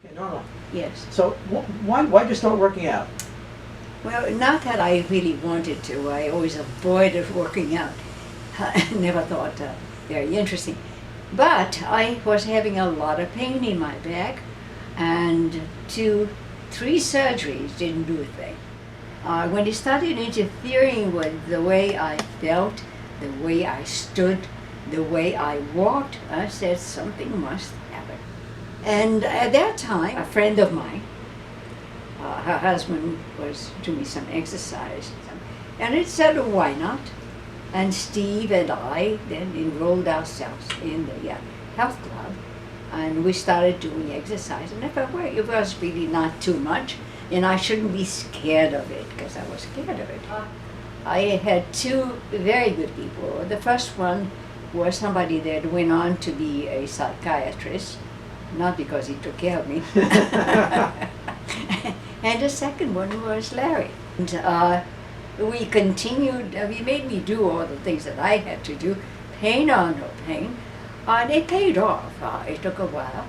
Okay, Norma. Yes. So why'd you start working out? Well, not that I really wanted to. I always avoided working out. I never thought very interesting. But I was having a lot of pain in my back, and 3 surgeries didn't do a thing. When it started interfering with the way I felt, the way I stood, the way I walked, I said something must happen. And at that time, a friend of mine, her husband was doing some exercise, and it said, why not? And Steve and I then enrolled ourselves in the health club, and we started doing exercise. And I thought, well, it was really not too much, and I shouldn't be scared of it, because I was scared of it. I had 2 very good people. The first one was somebody that went on to be a psychiatrist, not because he took care of me. And the second one was Larry. And we continued, he made me do all the things that I had to do, pain or no pain, and it paid off. It took a while,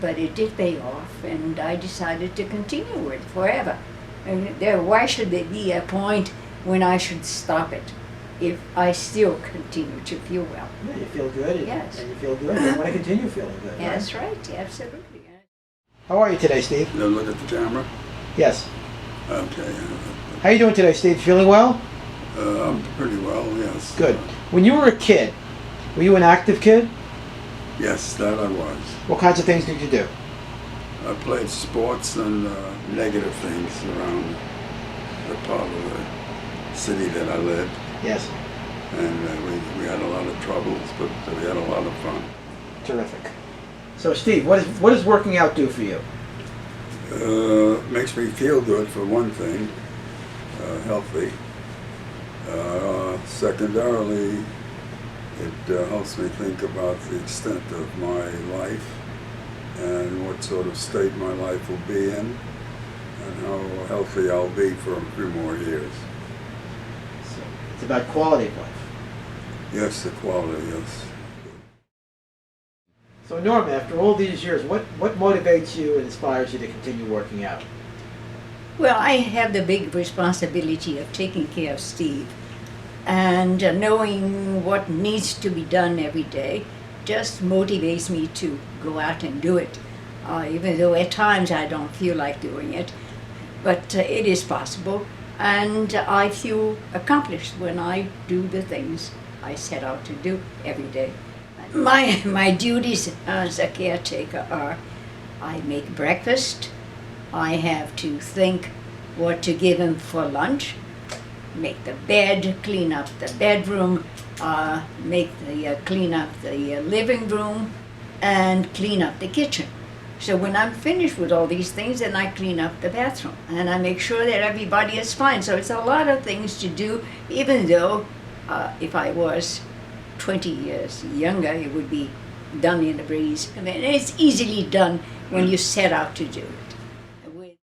but it did pay off, and I decided to continue it forever. And why should there be a point when I should stop it if I still continue to feel well? Yeah, you feel good. Yes. And you feel good. You want to continue feeling good. Yeah, that's right, absolutely. How are you today, Steve? You look at the camera? Yes. Okay. How you doing today, Steve? Feeling well? I'm pretty well, yes. Good. When you were a kid, were you an active kid? Yes, that I was. What kinds of things did you do? I played sports and negative things around the part of the city that I lived. Yes. And we had a lot of troubles, but we had a lot of fun. Terrific. So, Steve, what does working out do for you? Makes me feel good, for one thing, healthy. Secondarily, it helps me think about the extent of my life and what sort of state my life will be in and how healthy I'll be for a few more years. So it's about quality of life. Yes, the quality, yes. So, Norma, after all these years, what motivates you and inspires you to continue working out? Well, I have the big responsibility of taking care of Steve, and knowing what needs to be done every day just motivates me to go out and do it, even though at times I don't feel like doing it, but it is possible, and I feel accomplished when I do the things I set out to do every day. My duties as a caretaker are, I make breakfast, I have to think what to give him for lunch, make the bed, clean up the bedroom, clean up the living room, and clean up the kitchen. So when I'm finished with all these things, then I clean up the bathroom, and I make sure that everybody is fine. So it's a lot of things to do, even though if I was 20 years younger, it would be done in a breeze. I mean, it's easily done when you set out to do it.